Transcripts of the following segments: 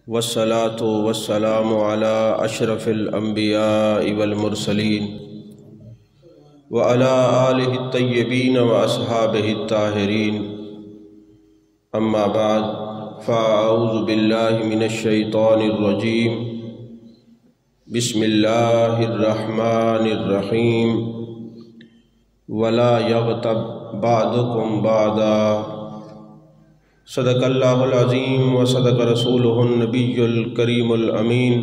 والصلاة والسلام على أشرف الأنبياء والمرسلين وعلى آله الطيبين وأصحابه الطاهرين أما بعد فأعوذ بالله من الشيطان الرجيم بسم الله الرحمن الرحيم ولا يغتب بعضكم بعضا صدق اللہ العظیم وصدق رسولہ النبی الکریم الامین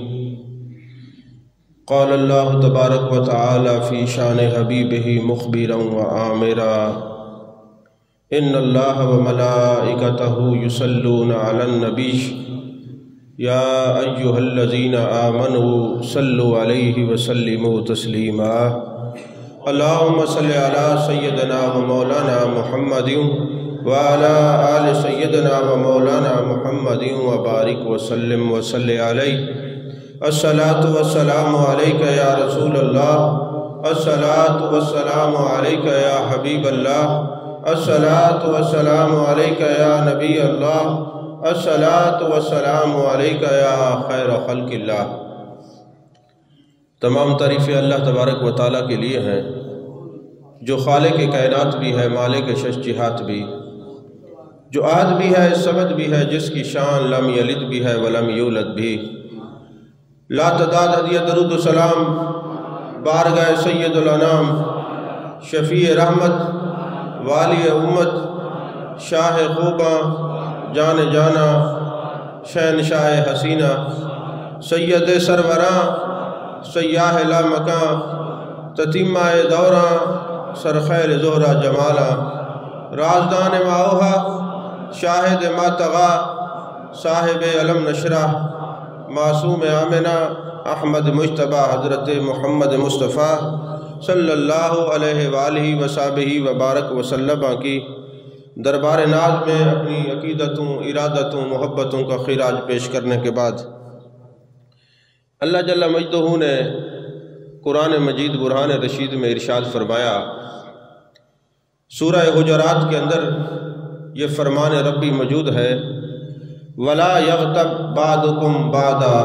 قال اللہ تبارک و تعالی فی شان حبیبہ مخبرا وآمرا ان اللہ وملائکتہ یصلون علی النبی یا ایہا الذین آمنوا صلوا علیہ وسلموا تسلیما اللہم صلی علی سیدنا و مولانا محمد وعلى آل سيدنا ومولانا محمد وبارك وسلم وصلي عليه الصلاة والسلام عليك يا رسول الله الصلاة والسلام عليك يا حبيب الله الصلاة والسلام عليك يا نبي الله الصلاة والسلام عليك يا خير خلق الله۔ تمام تعریفیں اللہ تبارک و تعالیٰ کے لیے ہیں جو خالق کائنات بھی ہے، مالک شش جہات بھی، جو آد بھی ہے، سمد بھی ہے، جس کی شان لم یلد بھی ہے ولم یولد بھی۔ لا تعداد ہدیہ درود و سلام بارگاہ سید الانام شفیع رحمت والی امت شاہ خوباں جان جانا شہنشاہ حسینہ سید سروراں سیاہ لا مکاں تتیمہ دوراں سرخیل زہرہ جمالا رازدان ماؤہا شاہد ماتغا صاحب علم نشرہ معصوم آمنہ احمد مجتبہ حضرت محمد مصطفیٰ صلی اللہ علیہ وآلہ وصحبہ وبارک وسلم کی دربار ناز میں اپنی عقیدتوں، ارادتوں، محبتوں کا خراج پیش کرنے کے بعد اللہ جل مجدہ نے قرآن مجید برہان رشید میں ارشاد فرمایا، سورہ حجرات کے اندر یہ فرمان ربی موجود ہے، وَلَا يَغْتَبْ بَعْضُكُمْ بَعْضًا،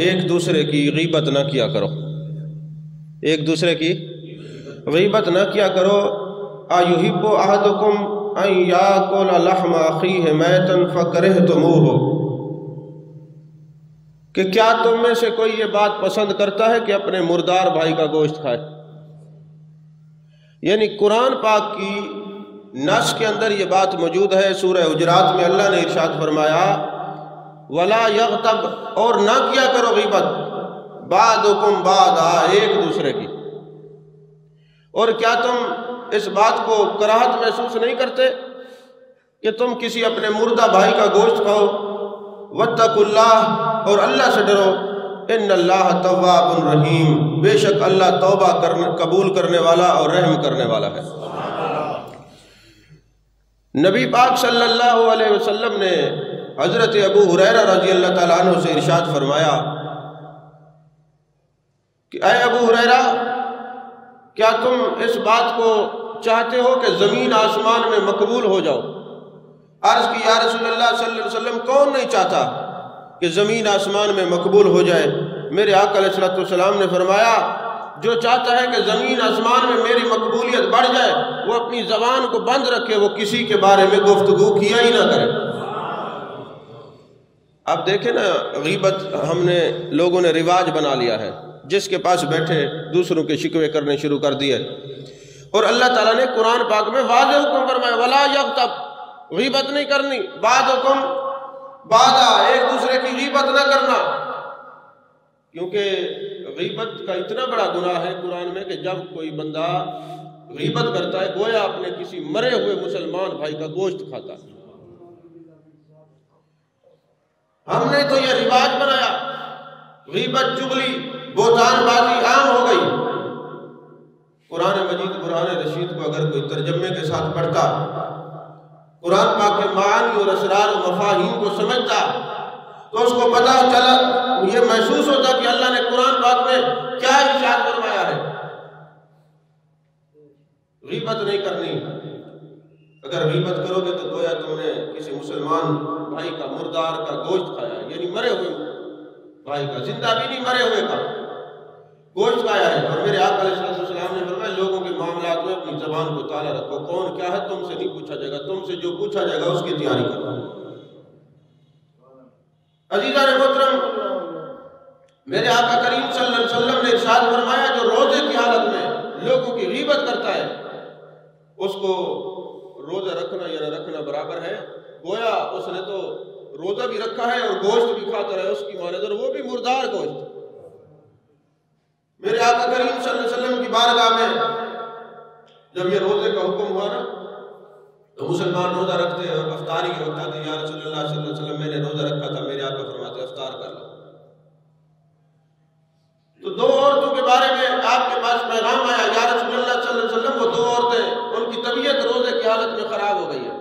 ایک دوسرے کی غیبت نہ کیا کرو، ایک دوسرے کی غیبت نہ کیا کرو۔ أَيُحِبُّ أَحَدُكُمْ أَن يَأْكُلَ لَحْمَ أَخِيهِ مَيْتًا فَكَرِهْتُمُوهُ، کہ کیا تم میں سے کوئی یہ بات پسند کرتا ہے کہ اپنے مردار بھائی کا گوشت کھائے؟ یعنی قرآن پاک کی نص کے اندر یہ بات موجود ہے۔ سورہ حجرات میں اللہ نے ارشاد فرمایا، وَلَا يَغْتَبْ، اور نہ کیا کرو غیبت، بَعْضُكُمْ بَعْضًا، ایک دوسرے کی۔ اور کیا تم اس بات کو کراہت محسوس نہیں کرتے کہ تم کسی اپنے مردہ بھائی کا گوشت کھاؤ؟ وَاتَّقُوا اللَّهَ، اور اللہ سے ڈرو، ان اللہ تواب رحیم، بے شک اللہ توبہ قبول کرنے والا اور رحم کرنے والا ہے۔ نبی پاک صلی اللہ علیہ وسلم نے حضرت ابو ہریرہ رضی اللہ تعالیٰ عنہ سے ارشاد فرمایا کہ اے ابو ہریرہ، کیا تم اس بات کو چاہتے ہو کہ زمین آسمان میں مقبول ہو جاؤ؟ عرض کی یا رسول اللہ صلی اللہ علیہ وسلم، کون نہیں چاہتا کہ زمین آسمان میں مقبول ہو جائے؟ میرے آقا علیہ السلام نے فرمایا، جو چاہتا ہے کہ زمین آسمان میں میری مقبولیت بڑھ جائے وہ اپنی زبان کو بند رکھے، وہ کسی کے بارے میں گفتگو کیا ہی نہ کرے۔ اب دیکھیں نا، غیبت ہم نے لوگوں نے رواج بنا لیا ہے، جس کے پاس بیٹھے دوسروں کے شکوے کرنے شروع کر دیے۔ اور اللہ تعالیٰ نے قرآن پاک میں واضح حکم فرمایا، وَلَا يَغْتَبْ، غیبت نہیں کرنی، بَعْضُكُمْ بَعْضًا، ایک دوسرے کی غیبت نہ کرنا، کیونکہ غیبت کا اتنا بڑا گناہ ہے قرآن میں کہ جب کوئی بندہ غیبت کرتا ہے گویا اپنے کسی مرے ہوئے مسلمان بھائی کا گوشت کھاتا ہے۔ ہم نے تو یہ رواج بنایا، غیبت، چغلی، بہتان بازی عام ہو گئی۔ قرآن مجید برہان رشید کو اگر کوئی ترجمے کے ساتھ پڑھتا، قرآن پاک کے معانی اور اسرار و مفاہیم کو سمجھتا، تو اس کو پتہ چلا، یہ محسوس ہوتا کہ اللہ نے قرآن پاک میں کیا ارشاد فرمایا ہے۔ غیبت نہیں کرنی، اگر غیبت کرو گے تو گویا تم نے کسی مسلمان بھائی کا مردار کا گوشت کھایا ہے۔ یعنی مرے ہوئے بھائی کا، زندہ بھی نہیں مرے ہوئے کا گوشت کھایا ہے۔ اور میرے آقا علیہ السلام نے فرمایا لوگوں کے معاملات میں اپنی زبان کو تالا رکھو، کون کیا ہے تم سے نہیں پوچھا جائے گا، تم سے جو پوچھا جائے گا اس کی تیاری کرو۔ عزیزان محترم، میرے آقا کریم صلی اللہ علیہ وسلم نے ارشاد فرمایا جو روزے کی حالت میں لوگوں کی غیبت کرتا ہے اس کو روزہ رکھنا یا نہ رکھنا برابر ہے، گویا اس نے تو روزہ بھی رکھا ہے اور گوشت بھی کھاتا رہا ہے، اس کی مانند، اور وہ بھی مردار گوشت۔ میرے آقا کریم صلی اللہ علیہ وسلم کی بارگاہ میں جب یہ روزے کا حکم ہوا نا تو مسلمان روزہ رکھتے ہیں اور افطاری کے وقت آتے ہیں، یا رسول اللہ صلی اللہ علیہ وسلم میں نے روزہ رکھا تھا، میرے آقا فرماتے افطار کر لو۔ تو دو عورتوں کے بارے میں آپ کے پاس پیغام آیا، یا رسول اللہ صلی اللہ علیہ وسلم وہ دو عورتیں ان کی طبیعت روزے کی حالت میں خراب ہو گئی ہے۔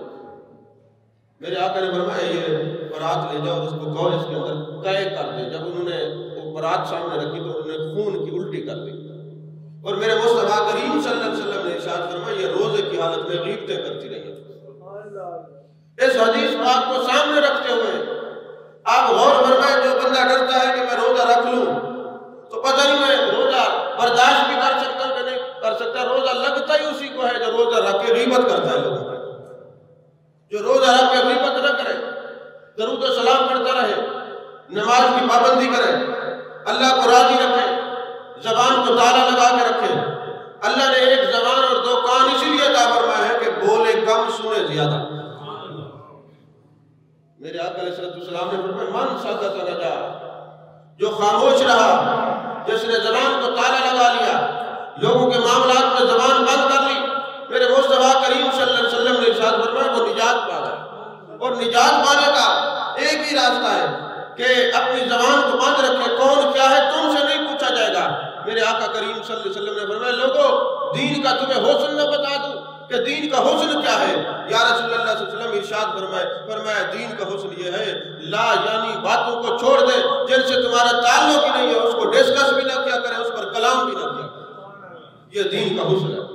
میرے آقا نے فرمایا یہ برات لے جاؤ، اس کو کہو اس کے اندر قے کر دے۔ جب انہوں نے وہ برات سامنے رکھی تو انہوں نے خون کی الٹی کر دی، اور میرے مصطفیٰ کریم صلی اللہ علیہ وسلم نے ارشاد فرمایا یہ روزے کی حالت میں غیبتیں کرتی رہی ہیں۔ اس حدیث پاک کو سامنے رکھتے ہوئے آپ غور فرمائیں، جو بندہ ڈرتا ہے کہ میں روزہ رکھ لوں تو پتہ نہیں میں روزہ برداشت بھی کر سکتا ہوں کہ نہیں کر سکتا، روزہ لگتا ہی اسی کو ہے جو روزہ رکھ کے غیبت کرتا ہے لوگوں کی۔ جو روزہ رکھ کے غیبت نہ کرے، درود و سلام پڑھتا رہے، نماز کی پابندی کرے، اللہ کو راضی رکھے، زبان کو تالا لگا کے رکھے۔ اللہ نے ایک زبان اور دو کان اسی لیے عطا فرمایا ہے کہ بولے کم سنے زیادہ۔ میرے آقا علیہ السلام نے فرمایا من سکت نجا، جو خاموش رہا، جس نے زبان کو تالا لگا لیا، لوگوں کے معاملات میں زبان بند کر لی، میرے مصطفیٰ کریم صلی اللہ علیہ وسلم نے ارشاد فرمایا وہ نجات پا گیا۔ اور نجات پانے کا ایک ہی راستہ ہے کہ اپنی زبان کو بند رکھے، کون کیا ہے تم سے نہیں پوچھا جائے گا۔ میرے آقا کریم صلی اللہ علیہ وسلم نے فرمایا لوگوں دین کا تمہیں حسن نہ بتا دوں کہ دین کا حسن کیا ہے؟ یا رسول اللہ صلی اللہ علیہ وسلم ارشاد فرمایا دین کا حسن یہ ہے لا یعنی باتوں کو چھوڑ دے جن سے تمہارا تعلق ہی نہیں ہے، اس کو ڈسکس بھی نہ کیا کرے، اس پر کلام بھی نہ کیا کرے، یہ دین کا حسن ہے۔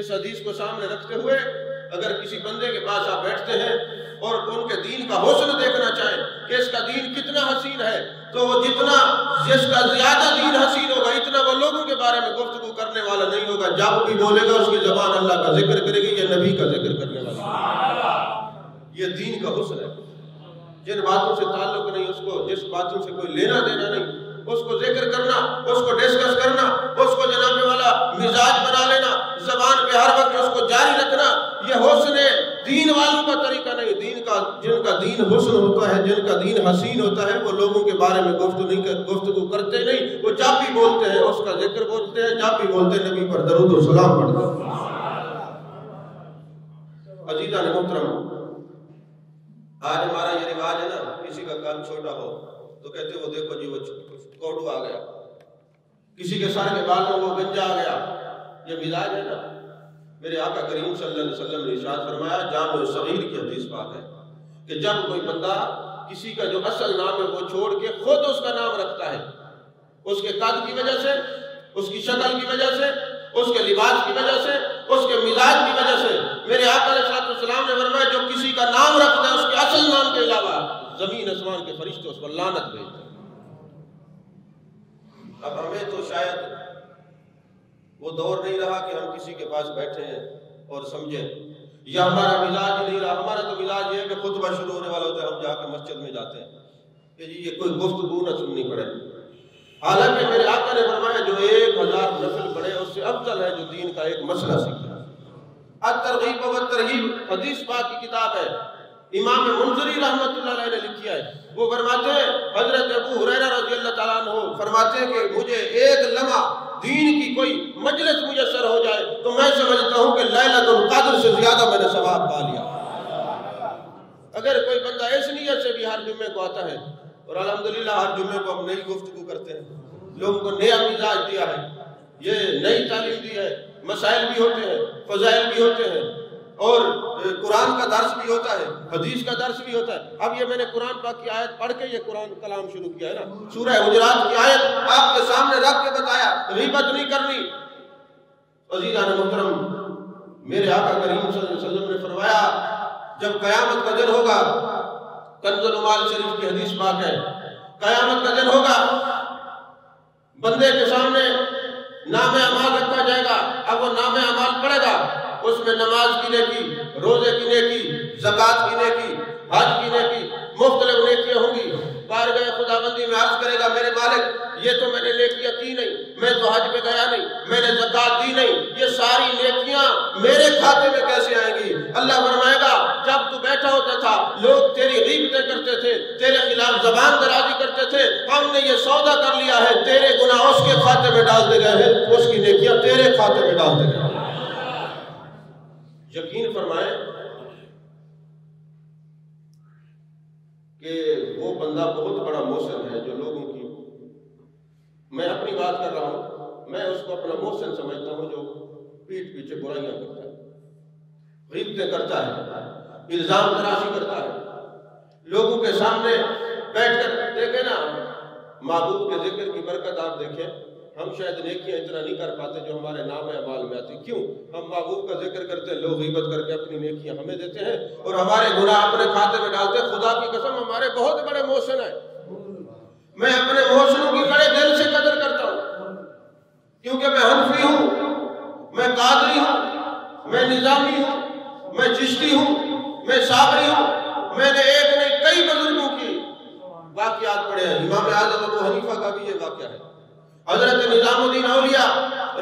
اس حدیث کو سامنے رکھتے ہوئے اگر کسی بندے کے پاس آپ بیٹھتے ہیں اور ان کے دین کا حسن دیکھنا چاہیں کہ اس کا دین کتنا حسین ہے، تو وہ جس کا زیادہ دین حسین ہوگا اتنا وہ لوگوں کے بارے میں گفتگو کرنے والا نہیں ہوگا، جب بھی بولے گا اس کی زبان اللہ کا ذکر کرے گی یا نبی کا ذکر کرنے والا۔ یہ دین کا حسن ہے، جن باتوں سے تعلق نہیں، اس کو جس باتوں سے کوئی لینا دینا نہیں، اس کو ذکر کرنا، اس کو ڈسکس کرنا، اس کو جناب والا مزاج بنا لینا، زبان پہ ہر وقت اس کو جاری رکھنا، یہ حسن دین والوں کا طریقہ نہیں۔ جن کا دین حسن ہوتا ہے، جن کا دین حسین ہوتا ہے، وہ لوگوں کے بارے میں گفتگو کرتے نہیں، وہ جب بھی بولتے ہیں اس کا ذکر بولتے ہیں، جب بھی بولتے ہیں نبی پر درود و سلام پڑھتے ہیں۔ عزیزان محترم، آج ہمارا یہ رواج ہے نا، کسی کا کان چھوٹا ہو تو کہتے وہ دیکھو جی وہ کوڑو آ گیا، کسی کے سر کے بالوں وہ گنجا آ گیا، یہ مزاج ہے نا۔ میرے آقا کریم صلی اللہ علیہ وسلم نے ارشاد فرمایا، جامع صغیر کی حدیث پاک ہے کہ جب کوئی بندہ کسی کا جو اصل نام ہے وہ چھوڑ کے خود اس کا نام رکھتا ہے، اس کے قد کی وجہ سے، اس کی شکل کی وجہ سے، اس کے لباس کی وجہ سے، اس کے مزاج کی وجہ سے، میرے آقا علیہ السلام نے فرمایا جو کسی کا نام رکھتا ہے اس کے اصل نام کے علاوہ زمین آسمان کے فرشتے اس پر لعنت بھیجتے ہیں۔ اب ہمیں تو شاید وہ دور نہیں رہا کہ ہم کسی کے پاس بیٹھے ہیں اور سمجھیں، یا ہمارا مزاج ہی نہیں رہا۔ ہمارا تو مزاج یہ ہے کہ خطبہ شروع ہونے والا ہوتا ہے، ہم جا کے مسجد میں جاتے ہیں کہ جی یہ کوئی گفتگو نہ سننی پڑے۔ حالانکہ میرے آقا نے فرمایا جو 1000 نفل پڑھے اس سے افضل ہے جو دین کا ایک مسئلہ سیکھے۔ الترغیب و الترہیب حدیث پاک کی کتاب ہے، امام منذری رحمۃ اللہ علیہ نے لکھی ہے۔ وہ فرماتے ہیں، حضرت ابو ہریرہ رضی اللہ تعالیٰ عنہ فرماتے ہیں کہ مجھے ایک لمحہ دین کی کوئی مجلس میسر ہو جائے تو میں سمجھتا ہوں کہ لیلۃ القدر سے زیادہ میں نے ثواب پا لیا۔ اگر کوئی بندہ اس نیت سے بھی ہر جمعے کو آتا ہے، اور الحمدللہ ہر جمعے کو ہم نئی گفتگو کرتے ہیں، لوگوں کو نیا مزاج دیا ہے، یہ نئی تعلیم دی ہے، مسائل بھی ہوتے ہیں، فضائل بھی ہوتے ہیں، اور قرآن کا درس بھی ہوتا ہے، حدیث کا درس بھی ہوتا ہے۔ اب یہ میں نے قرآن پاک کی آیت پڑھ کے یہ قرآن کلام شروع کیا ہے نا، سورہ حجرات کی آیت آپ کے سامنے رکھ کے بتایا، غیبت نہیں کرنی۔ عزیزان محترم، میرے آقا کریم صلی اللہ علیہ وسلم نے فرمایا جب قیامت کا دن ہوگا کنز المال شریف کی حدیث پاک ہے، قیامت کا دن ہوگا، بندے کے سامنے نام اعمال رکھا جائے گا، اب وہ نام اعمال پڑھے گا، اس میں نماز کی نیکی، روزے کی نیکی، زکوٰۃ کی نیکی، حج کی نیکی، مختلف نیکیاں ہوں گی۔ بارگاہ خداوندی میں عرض کرے گا، میرے مالک یہ تو میں نے نیکیاں کی نہیں، میں تو حج پہ گیا نہیں، میں نے زکوٰۃ دی نہیں، یہ ساری نیکیاں میرے کھاتے میں کیسے آئیں گی؟ اللہ فرمائے گا، جب تو بیٹھا ہوتا تھا لوگ تیری غیبتیں کرتے تھے، تیرے خلاف زبان درازی کرتے تھے، ہم نے یہ سودا کر لیا ہے، تیرے گناہ اس کے کھاتے میں ڈال دے گئے ہیں، اس کی نیکیاں تیرے کھاتے میں ڈال دے گئے۔ یقین فرمائیں کہ وہ بندہ بہت بڑا محسن ہے جو لوگوں کی، میں اپنی بات کر رہا ہوں، میں اس کو اپنا محسن سمجھتا ہوں جو پیٹھ پیچھے برائیاں کرتا ہے، غیبتیں کرتا ہے، الزام تراشی کرتا ہے، لوگوں کے سامنے بیٹھ کر دیکھیں نا، معبود کے ذکر کی برکت آپ دیکھیں، ہم شاید نیکیاں اتنا نہیں کر پاتے جو ہمارے نام اعمال میں آتی، کیوں؟ ہم محبوب کا ذکر کرتے ہیں، لوگ غیبت کر کے اپنی نیکیاں ہمیں دیتے ہیں اور ہمارے گناہ اپنے کھاتے میں ڈالتے ہیں۔ خدا کی قسم ہمارے بہت بڑے محسن ہیں، میں اپنے محسنوں کی بڑے دل سے قدر کرتا ہوں، کیونکہ میں حنفی ہوں، میں قادری ہوں، میں نظامی ہوں، میں چشتی ہوں، میں صابری ہوں، میں نے ایک نہیں کئی بزرگوں کی واقعات پڑھے ہیں۔ امام اعظم ابو حنیفہ کا بھی یہ واقعہ ہے، حضرت نظام الدین اولیاء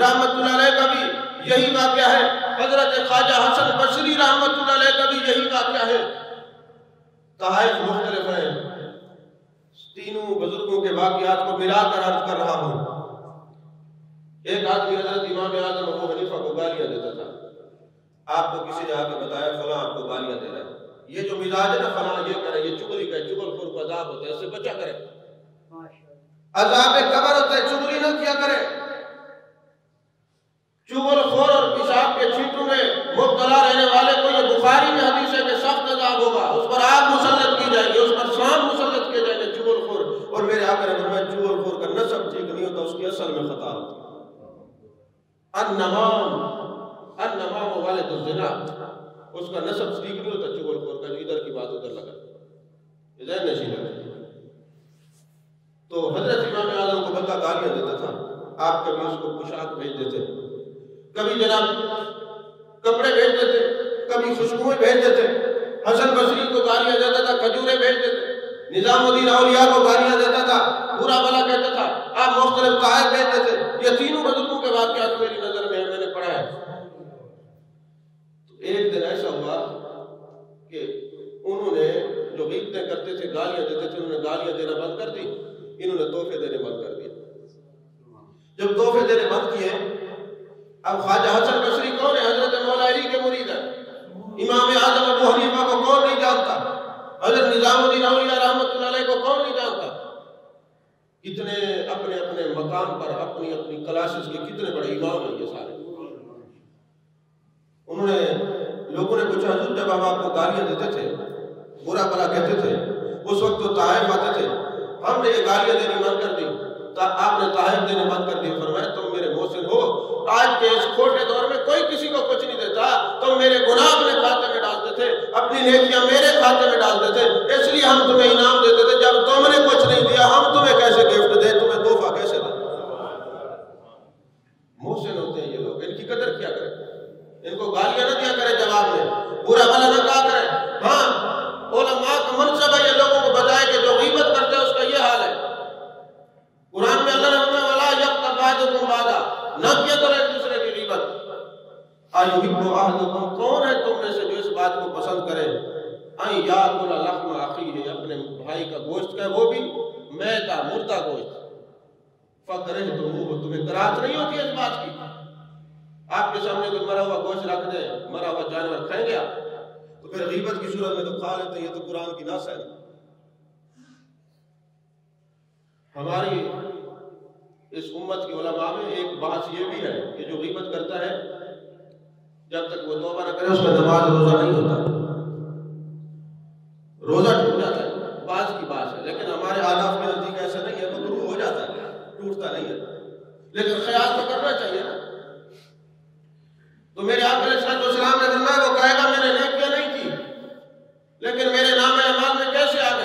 رحمت اللہ علیہ کا بھی یہی واقعہ ہے، حضرت خواجہ حسن بصری رحمت اللہ علیہ کا بھی یہی واقعہ ہے۔ طائف مختلف ہیں، تینوں بزرگوں کے واقعات کو ملا کر عرض کر رہا ہوں۔ ایک آدمی حضرت امام اعظم ابو حنیفہ کو گالیاں دیتا تھا، آپ کو کسی نے آ کے بتایا فلاں آپ کو گالیاں دے رہا ہے، یہ جو مزاج ہے نا فلاں یہ کرے، یہ چغلی کا چغل خور کو عذاب ہوتا ہے، اس سے بچا کرے، عذاب قبر ہوتا ہے، چغلی نہ کیا کرے۔ چغل خور اور پیشاب کے چھینٹوں میں مبتلا رہنے والے کو یہ بخاری میں حدیث ہے کہ سخت عذاب ہوگا، اس پر آگ مسلط کی جائے گی، اس پر سام مسلط کیے جائیں گے، چغل خور۔ اور میرے آقا نے فرمایا چغل خور کا نسب ٹھیک نہیں ہوتا، اس کی اصل میں خطا ہوتی ہے۔ النمام والد الزنا، اس کا نسب ٹھیک نہیں ہوتا چغل خور کا، جو ادھر کی بات ادھر لگا، ذہن نشین ہے۔ تو حضرت امام اعظم کو بندہ گالیاں دیتا تھا، آپ کبھی اس کو پوشاک بھیج دیتے، کبھی جناب کپڑے بھیج دیتے، کبھی خوشبوئیں بھیج دیتے، حسن بصری کو گالیاں دیتا تھا، کھجوریں بھیج دیتے، نظام الدین اولیاء کو گالیاں دیتا تھا، برا بھلا کہتا تھا، آپ مختلف تحائف بھیج دیتے۔ یہ تینوں بزرگوں کے واقعات میری نظر میں ہے، میں نے پڑھا ہے۔ تو ایک دن ایسا ہوا کہ انہوں نے جو غیبتیں کرتے تھے، گالیاں دیتے تھے، انہوں نے گالیاں دینا بند کر دی، انہوں نے تحفے دینے بند کر دیا۔ جب تحفے دینے بند کیے، اب خواجہ حسن بصری کون ہے؟ حضرت مولا علی کے مرید ہے۔ امام اعظم ابو حنیفہ کو کون نہیں جانتا؟ حضرت نظام الدین اولیاء رحمت اللہ علیہ کو کون نہیں جانتا؟ کتنے اپنے اپنے مقام پر اپنی اپنی کلاسز کے کتنے بڑے امام ہیں یہ سارے۔ انہوں نے لوگوں نے پوچھا حضور جب آپ کو گالیاں دیتے تھے، برا بھلا کہتے تھے، اس وقت تو تحائف آتے تھے، ہم نے یہ گالیاں دینی بند کر دی، آپ نے تحائف دینے بند کر دی، فرمایا تم میرے محسن ہو، آج کے اس کھوٹے دور میں کوئی کسی کو کچھ نہیں دیتا، تم میرے گناہ اپنے کھاتے میں ڈالتے تھے، اپنی نیکیاں میرے کھاتے میں ڈالتے تھے، اس لیے ہم تمہیں انعام دیتے تھے۔ جب تم نے کچھ نہیں دیا، ہم تمہیں کیسے گفٹ دیں، تمہیں تحفہ کیسے دیں؟ محسن ہوتے ہیں یہ لوگ، ان کی قدر کیا کریں، ان کو گالیاں نہ دیا کرے، جواب میں برا بھلا نہ کہا کرے۔ ہاں علماء کا منصب ہے یہ لوگوں کو بتائے کہ جو غیبت کرتے ہیں اس کا یہ حال ہے۔ قرآن میں اللہ نے فرمایا وَلَا يَغْتَبْ بَعْضُكُمْ بَعْضًا، نہ کیا کرو ایک دوسرے کی غیبت۔ أَيُحِبُّ أَحَدُكُمْ، کون ہے تم میں سے جو اس بات کو پسند کرے، أَن يَأْكُلَ لَحْمَ أَخِيهِ، اپنے بھائی کا گوشت کا، وہ بھی میتا مردہ گوشت، فَكَرِهْتُمُوهُ، تمہیں کراہت نہیں ہوتی اس بات کی؟ آپ کے سامنے کوئی مرا ہوا گوشت رکھ دیں، مرا ہوا جانور کھائیں گے آپ؟ تو پھر غیبت کی صورت میں تو کھا لیتے ہیں، یہ تو قرآن کی نص ہے۔ ہماری اس امت کی علماء میں ایک بحث یہ بھی ہے کہ جو غیبت کرتا ہے جب تک وہ توبہ نہ کرے اس میں نماز روزہ نہیں ہوتا، روزہ ٹوٹ جاتا ہے، بعض کی بات ہے، لیکن ہمارے آداب کے نزدیک ایسا نہیں ہے، مکروہ ہو جاتا ہے، ٹوٹتا نہیں ہے، لیکن خیال تو کرنا چاہیے نا۔ تو میرے آقا علیہ السلام نے فرمایا وہ کہے گا میں نے نیکیاں نہیں کی، لیکن میرے نام اعمال میں کیسے آ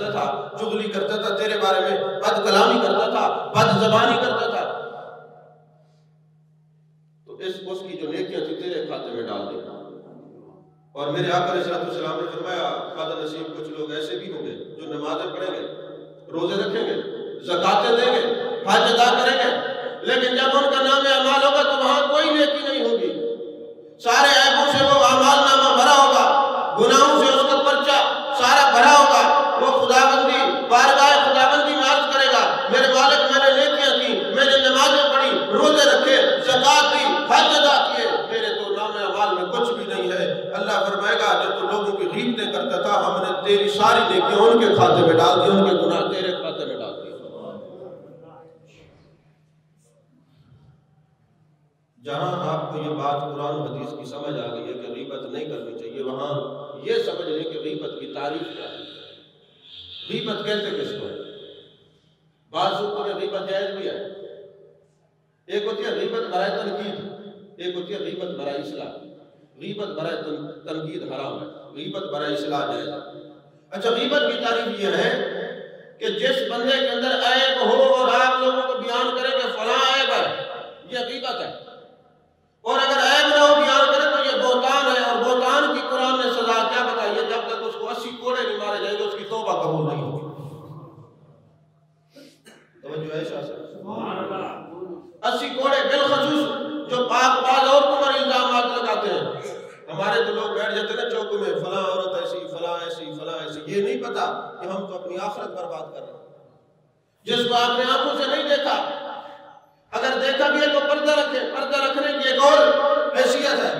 کرتا تھا، چغلی کرتا تھا، تیرے بارے میں بد کلامی کرتا تھا، بد زبانی کرتا تھا، تو اس کی جو نیکیاں تھی تیرے کھاتے میں ڈال دے. اور میرے آقا علیہ السلام نے فرمایا خدا نصیب کچھ لوگ ایسے بھی ہوں گے جو نمازیں پڑھیں گے، روزے رکھیں گے، زکاتیں دیں گے، حج ادا کریں گے، لیکن جب ان کا نام اعمال ہوگا تو وہاں کوئی نیکی نہیں ہوگی. سارے عیبوں سے وہ اعمال نامہ بھرا ہوگا، گناہوں سے اس کا پرچہ سارا بھرا ہوگا. وہ خداوندی بارگاہ خداوندی میں عرض کرے گا میرے مالک میں نے نیکیاں کی، میں نے نمازیں پڑھی، روزے رکھے، زکات دی، حج ادا کیے، میرے تو نام اعمال میں کچھ بھی نہیں ہے. اللہ فرمائے گا جو تو لوگوں کی غیبتیں کرتا تھا ہم نے تیری ساری نیکیاں ان کے کھاتے میں ڈال دی، ان کے گناہ تیرے کھاتے میں ڈال دی. جہاں آپ کو یہ بات قرآن و حدیث کی سمجھ آ گئی ہے کہ غیبت نہیں کرنی چاہیے، وہاں یہ سمجھ لیں کہ غیبت کی تعریف کیا ہے، غیبت کہتے کس کو ہے. بعض صورتوں میں غیبت جائز بھی ہے. ایک ہوتی ہے غیبت برائے تنقید، ایک ہوتی ہے غیبت برائے اصلاح. غیبت برائے تنقید حرام ہے، غیبت برائے اصلاح جائز ہے. اچھا، غیبت کی تعریف یہ ہے کہ جس بندے کے اندر عیب ہو اور آپ لوگوں کو بیان کریں کہ فلاں عیب ہے، یہ غیبت ہے. اور اگر عیب نہ ہو بیان کرے تو یہ بہتان ہے. اور بہتان کی قرآن نے سزا کیا بتائی ہے؟ جب تک اس کو 80 کوڑے نہیں مارے جائیں گے اس کی توبہ قبول نہیں ہوگی. توجہ ہے شاہ صاحب؟ 80 کوڑے بالخصوص جو پاک باز عورتوں پر الزامات لگاتے ہیں. ہمارے تو لوگ بیٹھ جاتے ہیں چوک میں فلاں عورت ایسی، فلاں ایسی، فلاں ایسی. یہ نہیں پتا کہ ہم تو اپنی آخرت برباد کر رہے ہیں. جس کو آپ نے آنکھوں سے نہیں دیکھا، اگر دیکھا بھی ہے تو پردہ رکھے. پردہ رکھنے کی ایک اور حیثیت ہے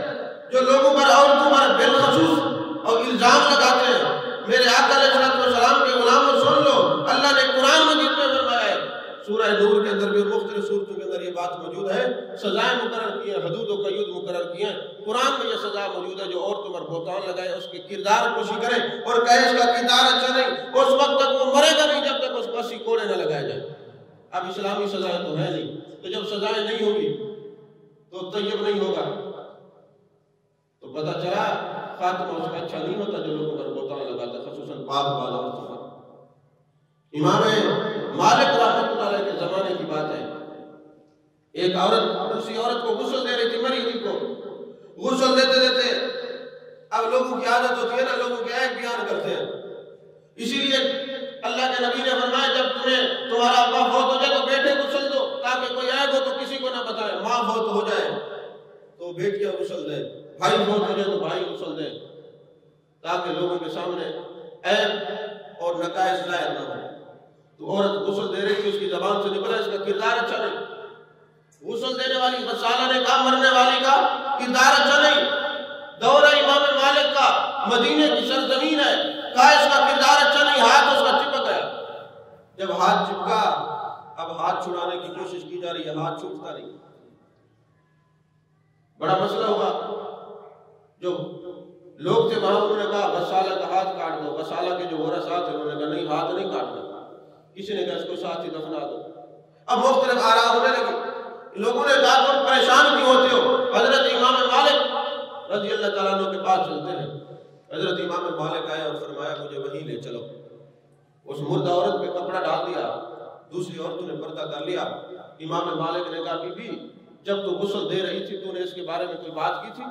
جو لوگوں پر عورتوں پر بالخصوص اور الزام لگاتے ہیں. میرے آقا علیہ السلام کے غلاموں سن لو، اللہ نے قرآن مجید میں فرمایا ہے، سورہ نور کے اندر بھی اور مختلف صورتوں کے اندر یہ بات موجود ہے، سزائیں مقرر کی ہیں، حدود و قیود مقرر کی ہیں. قرآن میں یہ سزا موجود ہے جو عورتوں پر بہتان لگائے، اس کے کردار کشی کرے اور کہے اس کا کردار اچھا نہیں، اس وقت تک وہ مرے گا نہیں جب تک اس کو 80 کوڑے نہ لگائے جائیں. اب اسلامی سزائیں تو ہے نہیں، تو جب سزائیں نہیں ہوگی تو طیب نہیں ہوگا. تو پتہ چلا خاتمہ اس کا اچھا نہیں ہوتا جو لوگوں پر بہتان لگاتا، خصوصاً پاک باز عورتوں پر. امام مالک رحمۃ اللہ علیہ کے زمانے کی بات ہے، ایک عورت دوسری عورت کو غسل دے رہی تھی، مری ہوئی کو غسل دیتے دیتے. اب لوگوں کی عادت ہوتی ہے نا، لوگوں کے عیب بیان کرتے ہیں. اسی لیے اللہ کے نبی نے فرمایا جب تمہارا ابا فوت ہو جائے تو بیٹے غسل دو تاکہ کوئی عیب ہو تو کسی کو نہ بتائے. ماں فوت ہو جائے تو بیٹیاں غسل دیں، بھائی فوت ہو جائے تو بھائی غسل دیں، تاکہ لوگوں کے سامنے عیب اور نقائص ظاہر نہ ہو. تو عورت غسل دے رہی تھی، اس کی زبان سے نکلا اس کا کردار اچھا نہیں. غسل دینے والی غسالہ نے کہا مرنے والی کا کردار اچھا نہیں. دورہ امام مالک کا، مدینے کی سرزمین ہے، کہا اس کا کردار اچھا نہیں. ہاتھ اس کا چپک گیا. جب ہاتھ چپکا اب ہاتھ چھڑانے کی کوشش کی جا رہی ہے، ہاتھ چھوٹتا نہیں. بڑا مسئلہ ہوا. جو لوگ تھے وہاں انہوں نے کہا غسالہ کا ہاتھ کاٹ دو. غسالہ کے جو ورثاء تھے انہوں نے کہا نہیں، ہاتھ نہیں کاٹنا. کسی نے کہا اس کو ساتھ ہی دفنا دو. اب مختلف آراء ہونے لگی. لوگوں نے کہا تم پریشان کیوں ہوتے ہو؟ حضرت امام مالک رضی اللہ تعالیٰ عنہ کے پاس چلتے ہیں. حضرت امام مالک آئے اور فرمایا مجھے وہیں لے چلو. اس مردہ عورت پہ کپڑا ڈال دیا، دوسری عورتوں نے پردہ کر لیا. امام مالک نے کہا بی بی جب تو غسل دے رہی تھی تو نے اس کے بارے میں کوئی بات کی تھی؟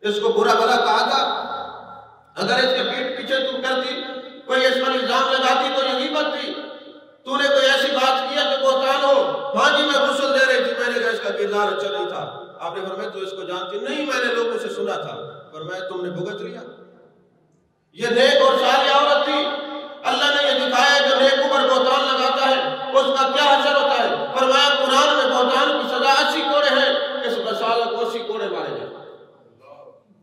اس کو برا بھلا کہا تھا؟ اگر اس کے پیٹ پیچھے تم کرتی، کوئی اس پر الزام لگاتی تو یہ غیبت تھی. تو نے کوئی ایسی بات کیا جو بہتان ہو؟ ہاں جی میں غسل دے رہی تھی، میں نے کہا اس کا کردار اچھا نہیں تھا. آپ نے فرمایا تو اس کو جانتی؟ نہیں میں نے لوگوں سے سنا تھا. فرمایا تم نے بھگت لیا. یہ نیک اور صالح عورت تھی. اللہ نے یہ دکھایا جو نیکوں پر بہتان لگاتا ہے اس کا کیا حشر ہوتا ہے. فرمایا قرآن میں بہتان کی سزا 80 کوڑے ہیں، اس غسالہ کو 80 کوڑے مارے جائیں.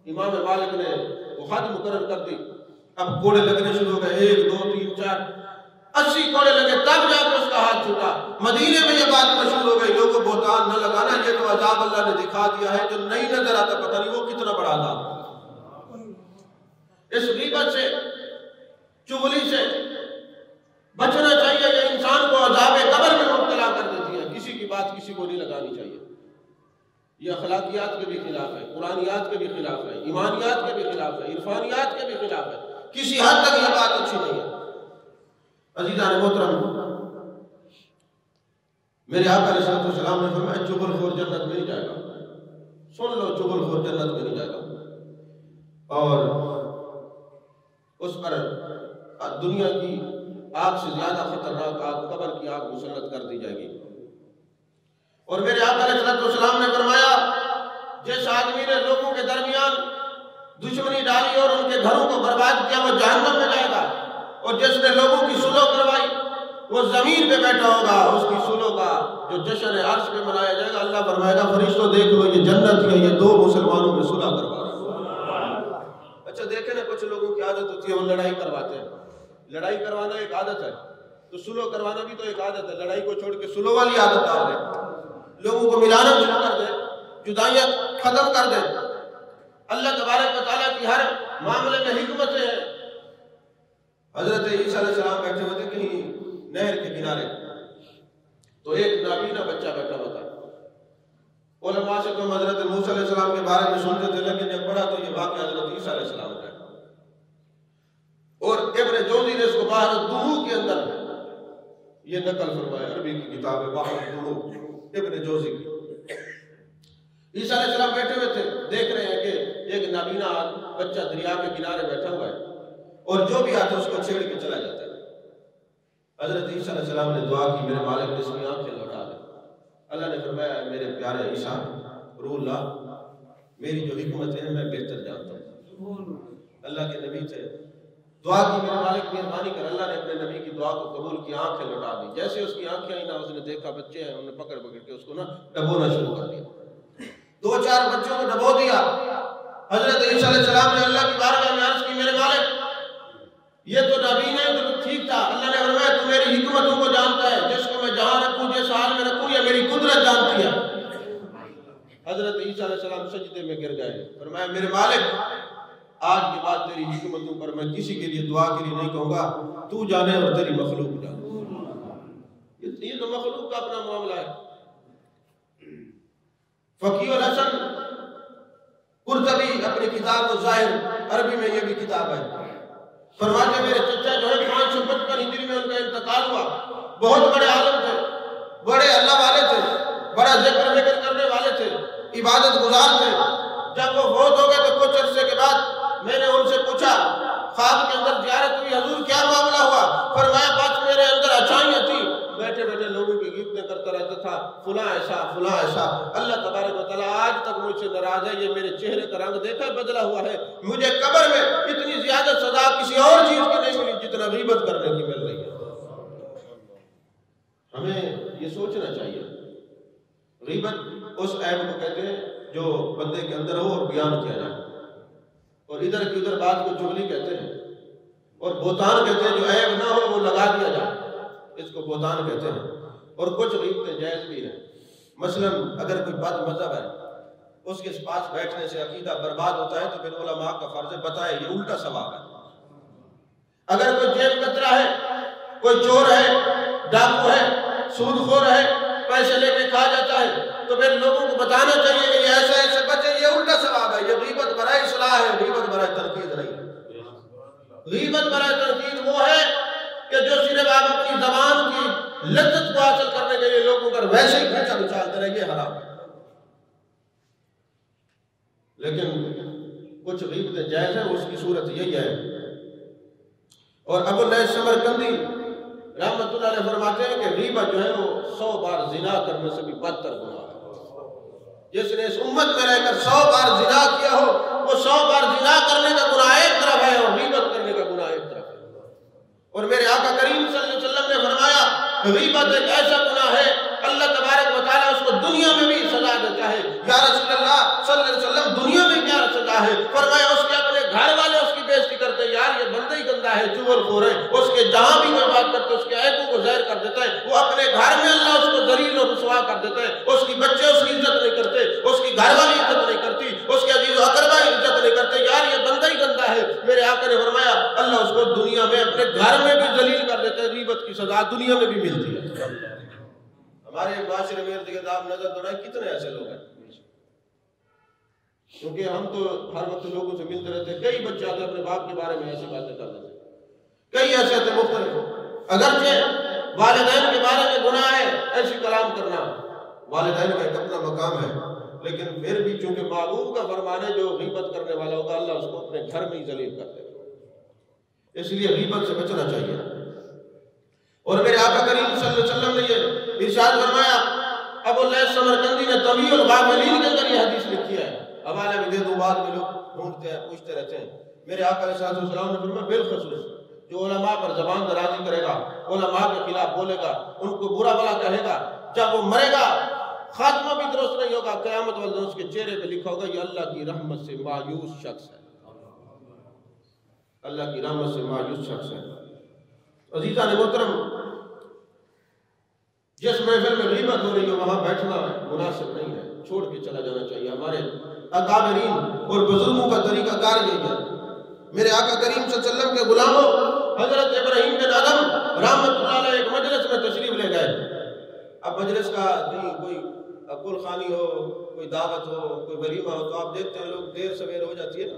امام مالک نے وہ حد مقرر کر دی. اب کوڑے لگنے شروع ہو گئے، 1 2 3 4 80 کوڑے لگے. تب جا کے اس کا ہاتھ چھوٹا. مدینے میں یہ بات مشہور ہو گئی، لوگوں بہتان نہ لگانا، یہ تو عذاب اللہ نے دکھا دیا ہے جو نہیں نظر آتا، پتہ نہیں وہ کتنا بڑا عذاب. اس غیبت سے، چغلی سے بچنا چاہیے. یہ انسان کو عذاب قبر میں مبتلا کر دیتی ہے. کسی کی بات کسی کو نہیں لگانی چاہیے. یہ اخلاقیات کے بھی خلاف ہے، قرآنیات کے بھی خلاف ہے، ایمانیات کے بھی خلاف ہے، عرفانیات کے بھی خلاف ہے. کسی حد تک یہ بات اچھی نہیں ہے. عزیزان محترم، میرے آقا علیہ السلام نے فرمایا چغل خور جنت میں نہیں جائے گا. سن لو، چغل خور جنت میں نہیں جائے گا، اور اس پر دنیا کی آگ سے زیادہ خطرناک آگ، قبر کی آگ مسلط کر دی جائے گی. اور میرے آقا علیہ السلام نے فرمایا جس آدمی نے لوگوں کے درمیان دشمنی ڈالی اور ان کے گھروں کو برباد کیا وہ جہنم میں جائے گا، اور جس نے لوگوں کی صلح کروائی وہ زمین پہ بیٹھا ہوگا، اس کی صلح کا جو جشن عرش پہ منایا جائے گا، اللہ فرمائے گا فرشتوں دیکھ لو یہ جنت ہے، یہ دو مسلمانوں میں صلح کروا رہا. اچھا دیکھیں نا، کچھ لوگوں کی عادت ہوتی ہے وہ لڑائی کرواتے ہیں. لڑائی کروانا ایک عادت ہے تو صلح کروانا بھی تو ایک عادت ہے. لڑائی کو چھوڑ کے صلح والی عادت ڈال دیں، لوگوں کو ملانا شروع کر دیں، جدائیاں ختم کر دیں. اللہ تبارک و تعالیٰ کی ہر معاملے میں حکمتیں ہیں. حضرت عیسیٰ علیہ السلام بیٹھے ہوئے تھے کہیں نہر کے کنارے، تو ایک نابینا بچہ بیٹھا ہوا تھا. علماء سے تو حضرت موسیٰ علیہ السلام کے بارے میں سنتے تھے، لیکن جب پڑھا تو یہ واقعہ حضرت عیسیٰ علیہ السلام کا ہے. اور ابن جوزی نے اس کو بحر الدموع کے اندر یہ نقل فرمایا، عربی کی کتاب ہے بحر الدموع ابن جوزی کی. عیسیٰ علیہ السلام بیٹھے ہوئے تھے، دیکھ رہے ہیں کہ ایک نابینا بچہ دریا کے کنارے بیٹھا ہوا ہے اور جو بھی آتا ہے اس کو چھیڑ کے چلا جاتا ہے. حضرت عیسیٰ علیہ السلام نے دعا کی میرے مالک نے اس کی آنکھیں لوٹا دے. اللہ نے فرمایا میرے پیارے عیسیٰ روح اللہ، میری جو حکمت ہے میں بہتر جانتا ہوں. اللہ کے نبی تھے، دعا کی میرے مالک مہربانی کر. اللہ نے اپنے نبی کی دعا کو قبول کی، آنکھیں لوٹا دی. جیسے اس کی آنکھیں آئی نا، اس نے دیکھا بچے ہیں، انہوں نے پکڑ کے اس کو نا ڈبونا شروع کر دیا. 2-4 بچوں کو ڈبو دیا. حضرت عیسیٰ علیہ السلام نے اللہ کی بارگاہ میں عرض کی میرے مالک یہ تو نبی نہیں تو ٹھیک تھا. اللہ نے فرمایا تو میری حکمتوں کو جانتا ہے، جس کو میں جہاں رکھوں جس حال میں رکھوں یہ میری قدرت جانتی ہے. حضرت عیسیٰ علیہ السلام سجدے میں گر گئے. فرمایا میرے مالک آج کے بعد تیری حکمتوں پر میں کسی کے لیے دعا کے لیے نہیں کہوں گا، تو جانے اور تیری مخلوق جانے. یہ تو مخلوق کا اپنا معاملہ ہے. فقیہ الحسن قرطبی اپنی کتاب الظاہر، عربی میں یہ بھی کتاب ہے، فرماتے میرے چچا جو ہے 555 ہجری میں ان کا انتقال ہوا. بہت بڑے عالم تھے، بڑے اللہ والے تھے، بڑا ذکر کرنے والے تھے، عبادت گزار تھے. جب وہ فوت ہو گئے تو کچھ عرصے کے بعد میں نے ان سے پوچھا، خواب کے اندر زیارت ہوئی، حضور کیا معاملہ ہوا؟ فرمایا بس میرے اندر اچھائیاں تھیں، بیٹھے بیٹھے لوگوں کی غیبتیں کرتا رہتا تھا، فلاں ایسا فلاں ایسا. اللہ تبارک و تعالیٰ آج تک مجھ سے ناراض ہے. یہ میرے چہرے کا رنگ دیکھا بدلا ہوا ہے. مجھے قبر میں اتنی زیادہ سزا کسی اور چیز کی نہیں ملی جتنا غیبت کرنے کی مل رہی ہے. ہمیں یہ سوچنا چاہیے. غیبت اس عیب کو کہتے ہیں جو بندے کے اندر ہو اور بیان کیا جائے، اور ادھر کی ادھر بات کو چغلی کہتے ہیں. اور بہتان کہتے ہیں جو عیب نہ ہو وہ لگا دیا جائے، اس کو بہتان کہتے ہیں. اور کچھ غیبتیں جائز بھی ہیں. مثلا اگر کوئی بد مذہب ہے اس کے پاس بیٹھنے سے عقیدہ برباد ہوتا ہے تو پھر علماء کا فرض ہے بتائے، یہ الٹا ثواب ہے. اگر کوئی جیب کترا ہے، کوئی چور ہے، ڈاکو ہے، سود خور ہے، پیسے لے کے کھا جاتا ہے، تو پھر لوگوں کو بتانا چاہیے کہ یہ ایسا ایسے بچے، یہ الٹا ثواب ہے. یہ غیبت برائے اصلاح ہے، غیبت برائے تنقید نہیں. غیبت برائے تنقید وہ ہے کہ جو صرف آپ اپنی زبان کی لذت کو حاصل کرنے کے لیے لوگوں پر ویسے ہی کھینچا اچھالتے رہے، یہ حرام ہے. لیکن کچھ غیبتیں جائز ہیں، اس کی صورت یہی ہے. اور ابو اللیث سمرقندی رحمۃ اللہ علیہ فرماتے ہیں کہ غیبت جو ہے وہ 100 بار زنا کرنے سے بھی بدتر گناہ ہے. جس نے اس امت میں رہ کر 100 بار زنا کیا ہو وہ 100 بار زنا کرنے کا گناہ ایک طرف ہے اور غیبت کرنے کا گناہ ایک طرف ہے. اور میرے آقا کریم صلی اللہ علیہ وسلم نے فرمایا غیبت ایک ایسا گناہ ہے اللہ تبارک و تعالیٰ اس کو دنیا میں بھی سزا دیتا ہے. یا رسول اللہ صلی اللہ علیہ وسلم دنیا میں کیا سزا ہے؟ فرمایا اس کے اپنے گھر والے اس کی بےعزتی کرتے ہیں، یار یہ بندہ ہی گندا ہے، چغل خور ہے. اس کے جہاں بھی کوئی بات کرتے اس کے عیبوں کو ظاہر کر دیتا ہے. وہ اپنے گھر میں اللہ اس کو ذلیل اور رسوا کر دیتا ہے. اس کی بچے اس کی عزت نہیں کرتے، اس کی گھر والی عزت نہیں کرتی، اس کے عزیز و اقربا عزت نہیں کرتے. یار یہ بندہ ہی گندا ہے. میرے آقا نے فرمایا اللہ اس کو دنیا میں اپنے گھر میں بھی ذلیل کر دیتا ہے. غیبت کی سزا دنیا میں بھی ملتی ہے. ہمارے معاشرے میں ارتکاب نظر دوڑائیں کتنے ایسے لوگ ہیں، کیونکہ ہم تو ہر وقت لوگوں سے ملتے رہتے ہیں. کئی بچے آتے اپنے باپ کے بارے میں ایسی باتیں کر دیتے ہیں، کئی ایسے آتے مختلف. اگرچہ والدین کے بارے میں گناہ ہے ایسی کلام کرنا، والدین کا ایک اپنا مقام ہے، لیکن پھر بھی چونکہ محبوب کا فرمان ہے جو غیبت کرنے والا ہوگا اللہ اس کو اپنے گھر میں ہی ذلیل کر دے گا، اس لیے غیبت سے بچنا چاہیے۔ اور میرے آقا کریم صلی اللہ علیہ وسلم نے یہ ارشاد فرمایا، ابو الليث سمرقندی نے طویل الغافلین کے اندر یہ حدیث لکھی ہے، حوالے بھی دے دو، بعد میں لوگ ڈھونڈتے ہیں پوچھتے رہتے ہیں۔ میرے آقا علیہ السلام نے فرمایا بالخصوص جو علماء پر زبان درازی کرے گا، علماء کے خلاف بولے گا، ان کو برا بھلا کہے گا، جب وہ مرے گا خاتمہ بھی درست نہیں ہوگا، قیامت والے دن اس کے چہرے پہ لکھا ہوگا یہ اللہ کی رحمت سے مایوس شخص ہے، اللہ کی رحمت سے مایوس شخص ہے۔ عزیزان محترم، جس محفل میں غیبت ہو رہی ہے وہاں بیٹھنا مناسب نہیں ہے، چھوڑ کے چلا جانا چاہیے۔ ہمارے اکابرین اور بزرگوں کا طریقہ کار یہی ہے۔ میرے آقا کریم صلی اللہ علیہ وسلم کے غلاموں حضرت ابراہیم بن آدم رحمۃ اللہ علیہ ایک مجلس میں تشریف لے گئے۔ اب مجلس کا کہیں کوئی اکل خانی ہو، کوئی دعوت ہو، کوئی ولیمہ ہو تو آپ دیکھتے ہیں لوگ دیر سویر ہو جاتی ہے نا،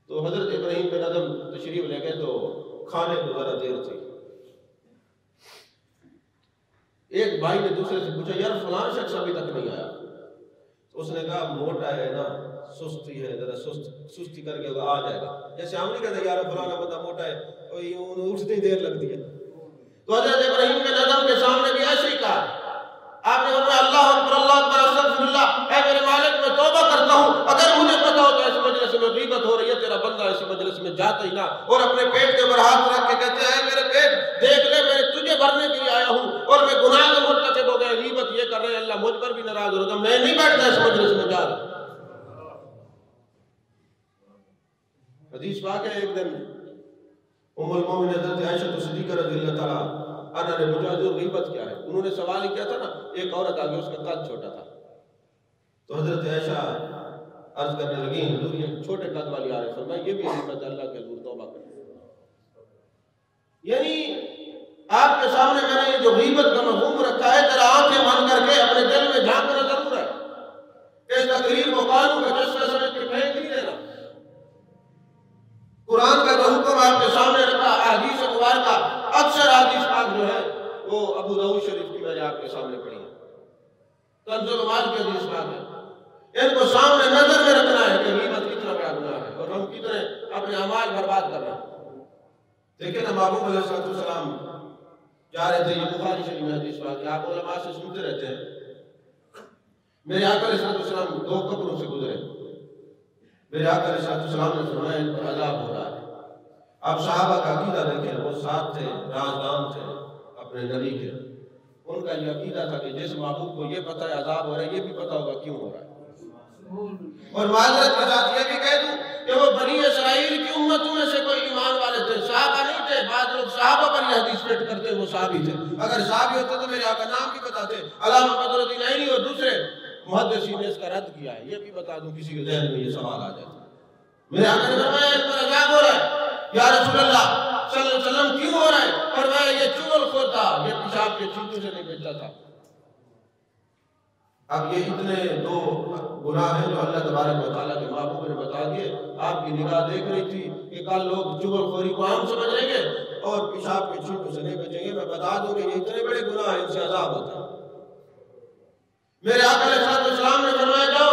تو حضرت ابراہیم بن آدم تشریف لے گئے تو کھانے کو ذرا دیر تھی۔ ایک بھائی نے دوسرے سے پوچھا یار فلاں شخص ابھی تک نہیں آیا، تو اس نے کہا موٹا ہے نا، سستی ہے، ذرا سستی کر کے آ جائے گا۔ جیسے ہم نہیں کہتے یار فلانا بندہ موٹا ہے، کوئی اٹھتے ہی دیر لگتی ہے۔ تو حضرت ابراہیم بن آدم کے سامنے بھی ایسے ہی کہا، آپ نے فرمایا اللہ اکبر اللہ اکبر استغفر اللہ، اے میرے مالک میں توبہ کرتا ہوں، اگر مجھے پتا ہوتا اس مجلس میں غیبت ہو رہی ہے تیرا بندہ اس مجلس میں جاتا ہی نہ، اور اپنے پیٹ کے اوپر ہاتھ رکھ کے کہتے ہیں اے میرے پیٹ دیکھ لے میں تجھے بھرنے کے لیے آیا ہوں اور میں گناہ میں مرتکب ہو گیا، غیبت یہ کر رہے ہیں، اللہ مجھ پر بھی ناراض ہوگا، میں نہیں بیٹھتا اس مجلس میں جا رہا۔ حدیث پاک ہے ایک دن ام المومنین حضرت عائشہ صدیقہ رضی اللہ تعالیٰ عنہا نے پوچھا حضور غیبت کیا ہے؟ انہوں نے سوال ہی کیا تھا نا، ایک عورت آگے اس کا قد چھوٹا تھا، تو حضرت عائشہ عرض کرنے لگی حضور یہ چھوٹے قد والی آ رہے، فرمایا یہ بھی غیبت ہے، اللہ کے حضور توبہ کریں۔ یعنی آپ کے سامنے میں نے یہ جو غیبت کا مفہوم رکھا ہے ذرا آنکھیں بند کر کے اپنے دل میں جھانکنا ضرور ہے، اس تقریر کو قانون کا جسہ سمجھ کے پھینک نہیں دینا۔ قرآن کا جو حکم آپ کے سامنے رکھا، احادیث مبارکہ، اکثر حدیث پاک جو ہے وہ ابو داؤد شریف کی میں نے آپ کے سامنے پڑھی ہے، کنز المال کی حدیث پاک ہے، ان کو سامنے نظر میں رکھنا ہے کہ غیبت کتنا بڑا گناہ ہے اور ہم کتنے اپنے اعمال برباد کر رہے ہیں۔ دیکھیں نا محبوب علیہ السلام جا رہے تھے، یہ بخاری شریف میں حدیث پاک ہے، آپ علماء سے سنتے رہتے ہیں، میرے آقا علیہ السلام دو قبروں سے گزرے، میرے آقا علیہ السلام نے فرمایا ان پر عذاب ہو رہا ہے۔ آپ صحابہ کا عقیدہ دیکھیں، وہ ساتھ تھے، رازدان تھے اپنے نبی کے، ان کا یہ عقیدہ تھا کہ جس محبوب کو یہ پتہ ہے عذاب ہو رہا ہے یہ بھی پتہ ہوگا کیوں ہو رہا ہے۔ اور معذرت کے ساتھ یہ بھی کہہ دوں کہ وہ بنی اسرائیل کی امتوں میں سے کوئی ایمان والے تھے، صحابہ نہیں تھے، بعض لوگ صحابہ پر یہ حدیث پیٹ کرتے وہ صحابی تھے، اگر صحابی ہوتے تو میرے آقا نام بھی بتاتے، علامہ بدر الدین عینی اور دوسرے محدثین نے اس کا رد کیا ہے، یہ بھی بتا دوں کسی کے ذہن میں یہ سوال آ جاتا ہے۔ میرے آقا نے فرمایا ان پر عذاب ہو رہا ہے، یا رسول اللہ صلی اللہ علیہ وسلم کیوں ہو رہا ہے؟ فرمایا یہ چغل خور تھا، یہ پیشاب کے چیٹوں سے نہیں بچتا تھا۔ اب یہ اتنے دو گناہ ہیں جو اللہ تبارک و تعالیٰ کے محبوب نے بتا دیے، آپ کی نگاہ دیکھ رہی تھی کہ کل لوگ چغل خوری کو عام سمجھ لیں گے اور پیشاب کے چیٹوں سے نہیں بچیں گے، میں بتا دوں کہ یہ اتنے بڑے گناہ ہیں ان سے عذاب ہوتا ہے۔ میرے آقا علیہ السلام نے فرمایا جاؤ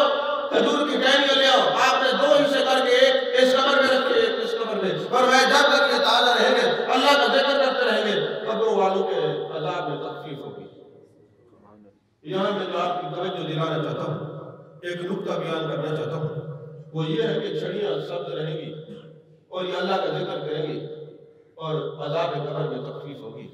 کھجور کی ٹہنیاں لے آؤ، آپ نے دو حصے کر کے ایک اس قبر میں رکھے ایک اس قبر میں، اور میں جب تک یہ تازہ رہیں گے اللہ کا ذکر کرتے رہیں گے قبروں والوں کے عذاب میں تخفیف ہوگی۔ یہاں میں جو آپ کی توجہ دلانا چاہتا ہوں، ایک نکتہ بیان کرنا چاہتا ہوں، وہ یہ ہے کہ چھڑیاں سبز رہیں گی اور یہ اللہ کا ذکر کریں گی اور عذاب قبر میں تخفیف ہوگی۔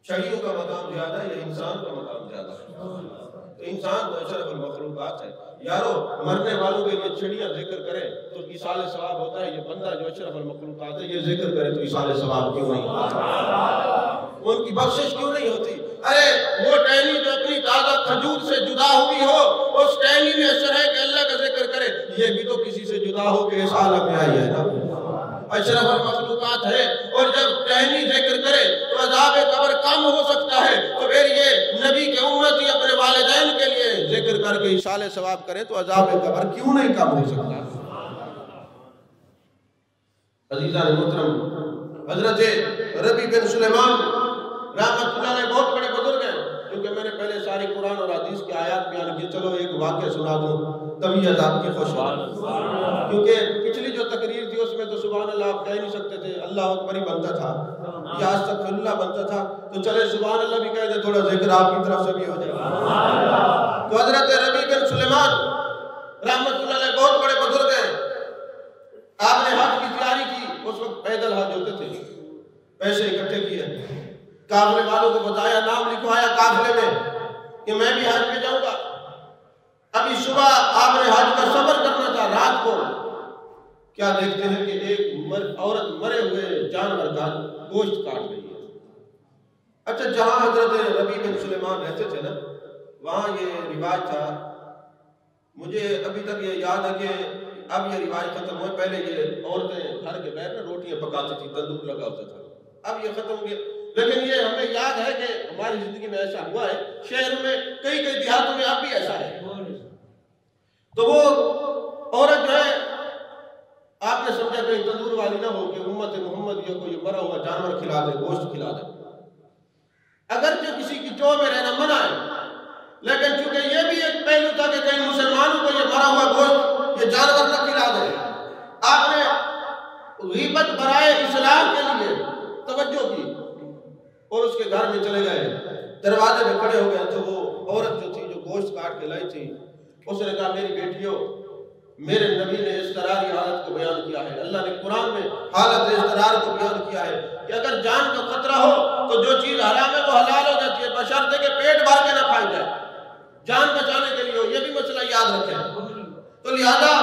چھڑیوں کا مقام زیادہ ہے یا انسان کا مقام زیادہ ہے؟ تو انسان تو اشرف المخلوقات ہے یارو، مرنے والوں کے لیے چھڑیاں ذکر کریں تو ایصال ثواب ہوتا ہے، یہ بندہ جو اشرف المخلوقات ہے یہ ذکر کرے تو ایصال ثواب کیوں نہیں ہوتا؟ ان کی بخشش کیوں نہیں ہوتی؟ ارے وہ ٹہنی جو اپنی تازہ کھجور سے جدا ہوئی ہو اس ٹہنی میں اثر ہے کہ اللہ کا ذکر کرے، یہ بھی تو کسی سے جدا ہو کے اس عالم میں آئی ہے نا، اشرف المخلوقات ہے، اور جب ٹہنی ذکر کرے تو عذاب قبر کم ہو سکتا ہے، تو پھر یہ نبی کے امتی اپنے والدین کے لیے ذکر کر کے ایصال ثواب کریں تو عذاب قبر کیوں نہیں کم ہو سکتا؟ عزیزان محترم، حضرت ربی بن سلیمان رحمت اللہ علیہ بہت بڑے بزرگ ہیں، کیونکہ میں نے پہلے ساری قرآن اور حدیث کی آیات بیان کی، چلو ایک واقعہ سنا دوں طبیعت آپ کی خوش ہو، کیونکہ پچھلی جو تقریر تھی اس میں تو سبحان اللہ آپ کہہ نہیں سکتے تھے، اللہ اکبر ہی بنتا تھا یا استغفر اللہ بنتا تھا، تو چلے سبحان اللہ بھی کہہ دیں، تھوڑا ذکر آپ کی طرف سے بھی ہو جائے۔ تو حضرت ربی بن سلیمان رحمت اللہ علیہ بہت بڑے بزرگ ہیں، آپ نے حج کی تیاری کی، اس وقت پیدل حج ہوتے تھے، پیسے اکٹھے کیے، قافلے والوں کو بتایا، نام لکھوایا قافلے میں کہ میں بھی حج پہ جاؤں گا۔ ابھی صبح آپ نے حج کا سفر کرنا تھا، رات کو کیا دیکھتے ہیں کہ ایک عورت مرے ہوئے جانور کا گوشت کاٹ رہی ہے۔ اچھا، جہاں حضرت ربی بن سلیمان رہتے تھے نا، وہاں یہ رواج تھا، مجھے ابھی تک یہ یاد ہے کہ اب یہ رواج ختم ہوئے، پہلے یہ عورتیں گھر کے باہر نا روٹیاں پکاتی تھی، تندور لگا ہوتا تھا، اب یہ ختم ہو گیا، لیکن یہ ہمیں یاد ہے کہ ہماری زندگی میں ایسا ہوا ہے، شہر میں کئی دیہاتوں میں اب بھی ایسا ہے۔ تو وہ عورت جو ہے، آپ نے سمجھا کہ تندور والی نہ ہو کہ امت محمد یہ کوئی مرا ہوا جانور کھلا دے، گوشت کھلا دے، اگرچہ کسی کی چو میں رہنا منع ہے، لیکن چونکہ یہ بھی ایک پہلو تھا کہ کہیں مسلمانوں کو یہ مرا ہوا گوشت یہ جانور نہ کھلا دے، آپ نے غیبت برائے اسلام کے لیے توجہ کی اور اس کے گھر میں چلے گئے، دروازے میں کھڑے ہو گئے، تو وہ عورت جو تھی جو گوشت کاٹ کے لائی تھی، اس نے کہا میری بیٹیوں، میرے نبی نے اضطراری حالت کو بیان کیا ہے، اللہ نے قرآن میں حالت اضطرار کو بیان کیا ہے کہ اگر جان کا خطرہ ہو تو جو چیز حرام ہے وہ حلال ہو جاتی ہے، بشرطے کہ پیٹ بھر کے نہ کھائی جائے، جان بچانے کے لیے ہو، یہ بھی مسئلہ یاد رکھیں۔ تو لہذا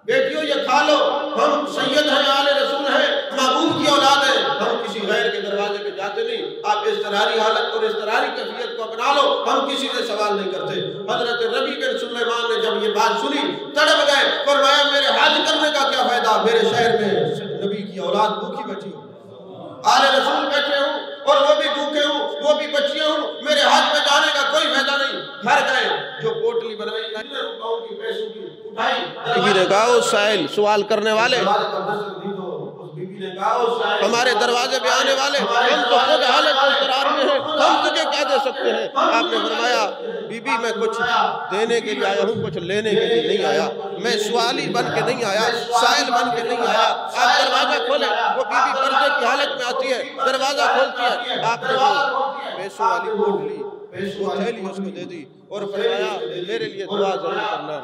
بیٹیوں یہ کھا لو، ہم سید ہیں، آل رسول ہیں، محبوب کی اولاد ہیں، ہم کسی غیر کے دروازے پہ جاتے نہیں، آپ اضطراری حالت اور اضطراری کیفیت کو اپنا لو، ہم کسی سے سوال نہیں کرتے۔ حضرت ربی بن سلیمان نے جب یہ بات سنی تڑپ گئے، فرمایا میرے حج کرنے کا کیا فائدہ، میرے شہر میں نبی کی اولاد بھوکی بیٹھی ہو، آل رسول بیٹھے ہوں اور وہ بھی بھوکے ہوں، وہ بھی بچیاں ہوں، میرے حج میں جانے کا کوئی فائدہ نہیں۔ گھر گئے، جو پوٹلی بنائی بی نے کہا او سائل، سوال کرنے والے، ہمارے دروازے پہ آنے والے، ہم تو خود حالت اضطرار میں ہیں، ہم تجھے کیا دے سکتے ہیں؟ آپ نے فرمایا بی بی میں کچھ دینے کے لیے آیا ہوں، کچھ لینے کے لیے نہیں آیا، میں سوالی بن کے نہیں آیا، سائل بن کے نہیں آیا۔ آپ دروازہ کھولیں، وہ بی بی پردے کی حالت میں آتی ہے، دروازہ کھولتی ہے، آپ نے وہ پیسوں والی پوٹلی وہ تھیلی اس کو دے دی اور فرمایا میرے لیے دعا ضرور کرنا۔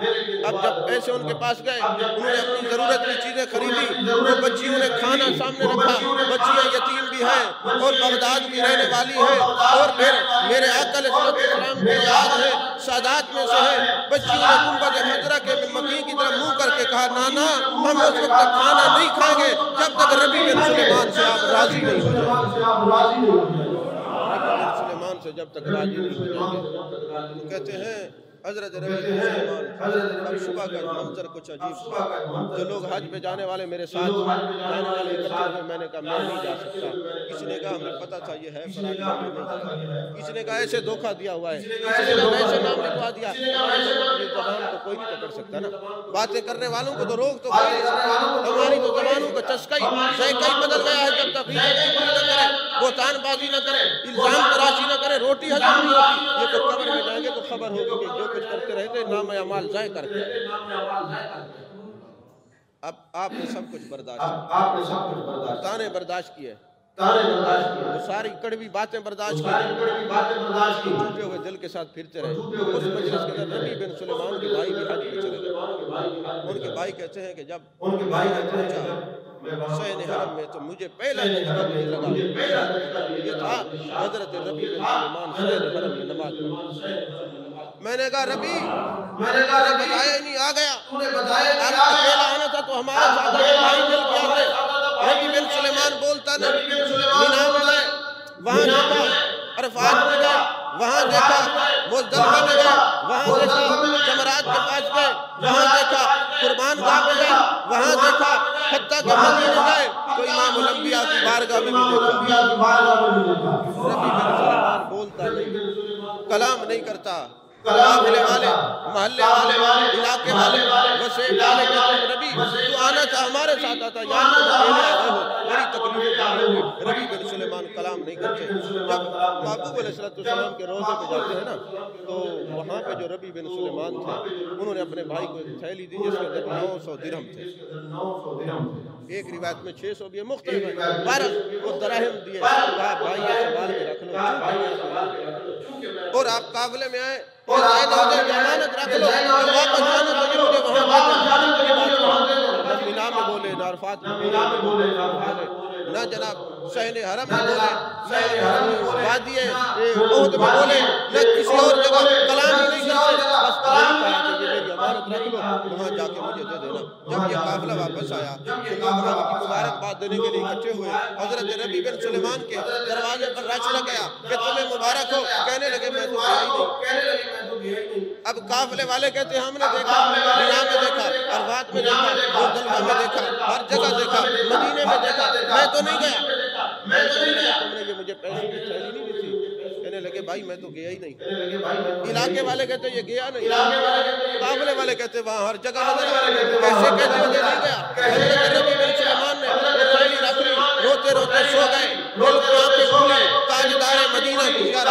اب جب پیسے ان کے پاس گئے، انہوں نے اپنی ضرورت کی چیزیں خریدی، وہ بچیوں نے کھانا سامنے رکھا، بچیاں یتیم بھی ہیں اور بغداد بھی رہنے والی ہیں اور پھر میرے آقا علیہ السلام کی اولاد ہے، سادات میں سے ہے۔ بچیوں نے گنبد خضرا کے مکی کی طرف منہ کر کے کہا نانا ہم اس وقت تک کھانا نہیں کھائیں گے جب تک ربی بن سلیمان سے آپ راضی نہیں ہو جائیں، سلیمان سے جب تک راضی نہیں ہو جائیں گے۔ کہتے ہیں حضرت ربی بن سلیمان اب صبح کا منظر کچھ عجیب تھا، جو لوگ حج پہ جانے والے میرے ساتھ جانے والے اکٹھے ہوئے، میں نے کہا میں نہیں جا سکتا، کسی نے کہا ہمیں پتا تھا یہ ہے فرانی، کسی نے کہا ایسے دھوکہ دیا ہوا ہے، کسی نے کہا ایسے نام لکھوا دیا، یہ زبان تو کوئی نہیں پکڑ سکتا نا، باتیں کرنے والوں کو تو روک تو کوئی نہیں، ہماری تو زبانوں کا چسکا ہی ذائقہ ہی بدل گیا ہے، جب تک نہ کرے، بہتان بازی نہ کرے، الزام تراشی نہ کرے، روٹی ہضم نہیں ہوتی، یہ تو قبر میں جائیں گے تو خبر ہوگی کہ جو کچھ کرتے رہتے نام اعمال ضائع کرتے ہیں۔ اب آپ نے سب کچھ برداشت، تانے برداشت کیے، وہ ساری کڑوی باتیں برداشت کی، ٹوٹے ہوئے دل کے ساتھ پھرتے رہے۔ اس مجلس کے اندر ربی بن سلیمان کے بھائی بھی حج پہ چلے گئے، ان کے بھائی کہتے ہیں کہ جب پہنچا حسین حرم میں تو مجھے پہلا جذبہ بھی لگا، یہ تھا حضرت ربی بن سلیمان حسین حرم میں نماز پڑھا۔ میں نے کہا ربی بتایا ہی نہیں، آ گیا، آپ اکیلا آنا تھا تو ہمارے ساتھ بھائی مل کے آتے۔ ربی بن سلیمان بولتا نہیں، مینا میں گئے، وہاں دیکھا، عرفات میں گئے، وہاں دیکھا، مزدلفہ میں گئے، وہاں دیکھا، جمرات کے پاس گئے، وہاں دیکھا، قربان گاہ میں گئے، وہاں دیکھا، حتیٰ کہ مدینے گئے تو امام الانبیاء کی بارگاہ میں بھی دیکھا۔ ربی بن سلیمان بولتا نہیں، کلام نہیں کرتا، قافلے والے، محلے والے، علاقے والے، وسیع والے کہتے ہیں ربی تو آنا تھا ہمارے ساتھ آتا، یہاں تو اکیلے آئے ہو، بڑی بڑی تکلیف ربی بن سلیمان کلام نہیں کرتے. جب محبوب علیہ السلام کے روضے پہ جاتے ہیں نا تو وہاں پہ جو ربی بن سلیمان تھے انہوں نے اپنے بھائی کو ایک تھیلی دی جس کے اندر 900 درہم تھے. ایک روایت میں 600 بھی ہے, مختلف ہے. بارہ وہ دراہم دیے, کہا بھائی یہ سنبھال کے رکھ لو, اور آپ قافلے میں آئے ضمانت رکھ لو, واپس جانا تو یہ مجھے وہاں مینا میں بولے, نہ عرفات میں بولے, نہ جناب صحن حرم میں بولے, وادی احد میں بولے, نہ کسی اور جگہ کلام ہی نہیں کرتے, بس کلام کہا کہ یہ میری امانت رکھ لو, وہاں جا کے مجھے دے دینا. جب یہ قافلہ واپس آیا تو لوگ مبارکباد دینے کے لیے اکٹھے ہوئے. حضرت ربی بن سلیمان کے دروازے پر رش لگ گیا کہ تمہیں مبارک ہو. کہنے لگے میں تو گیا ہی نہیں. اب قافلے والے کہتے ہیں ہم نے دیکھا, مینا میں دیکھا, عرفات میں دیکھا, مزدلفہ میں دیکھا, ہر جگہ دیکھا, مدینے میں دیکھا, میں تو نہیں گیا. تم نے یہ مجھے پیسے کی تھیلی نہیں دی تھی؟ کہنے لگے بھائی میں تو گیا ہی نہیں. علاقے والے کہتے یہ گیا نہیں, قافلے والے کہتے وہاں ہر جگہ کیسے کہتے یہ نہیں گیا. حضرت نبی بن سلیمان نے وہ تھیلی رکھ لی, روتے روتے سو گئے. دل کی آنکھیں کھلی, تاجدار مدینہ کی زیارت,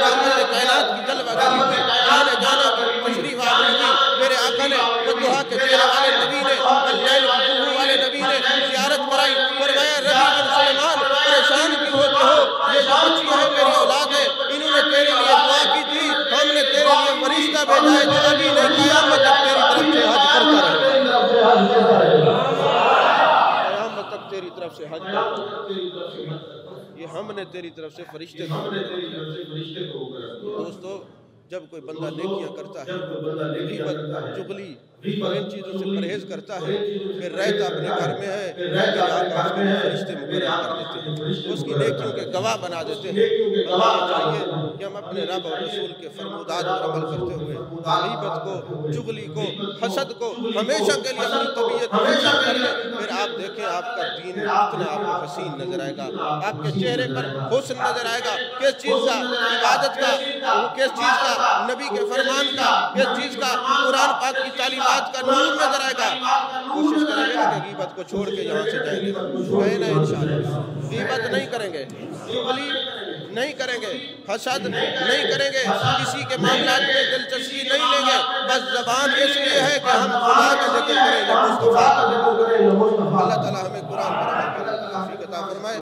رحمت کائنات کی جلوہ گری میں آنے جانا کی تشریف آوری کی. میرے آقا نے بدوہا کے چہرے والے نبی نے, اللیل کی جلوہ والے نبی نے زیارت کرائی. فرمایا ربی بن سلیمان پریشان کیوں ہوتے ہو, یہ جو بچیاں ہیں میری اولاد ہے, انہوں نے تیرے لیے دعا کی تھی, ہم نے تیرے لیے فرشتہ بھیجا ہے جو ابھی نہیں قیامت تک تیری طرف سے حج کرتا رہے, قیامت تک تیری طرف سے حج کرتا رہے. یہ ہم نے تیری طرف سے فرشتے کو. دوستو جب کوئی بندہ نیکیاں کرتا ہے, غیبت, چغلی اور ان چیزوں سے پرہیز کرتا ہے, پھر رہتا اپنے گھر میں ہے, پھر آقا اس کو فرشتے مقرر کر دیتے ہیں, اس کی نیکیوں کے گواہ بنا دیتے ہیں. ہمیں چاہیے کہ ہم اپنے رب اور رسول کے فرمودات پر عمل کرتے ہوئے غیبت کو, چغلی کو, حسد کو ہمیشہ کے لیے اپنی طبیعت میں کر لیں. پھر آپ دیکھیں آپ کا دین اتنا آپ کو حسین نظر آئے گا, آپ کے چہرے پر حسن نظر آئے گا. کس چیز کا؟ عبادت کا. کس چیز کا؟ نبی کے فرمان کا. کس چیز کا؟ قرآن پاک کی تعلیمات کا نور نظر آئے گا. کوشش کریں گے کہ غیبت کو چھوڑ کے یہاں سے جائیں گے, کہیں نہ انشاءاللہ. غیبت نہیں کریں گے, چغلی نہیں کریں گے, حسد نہیں کریں گے, کسی کے معاملات میں دلچسپی نہیں لیں گے. بس زبان اس لیے ہے کہ ہم خدا کا ذکر کریں گے, مصطفیٰ کا ذکر کریں گے. اللہ تعالی ہمیں قرآن پر عمل کرنے کی توفیق عطا فرمائے.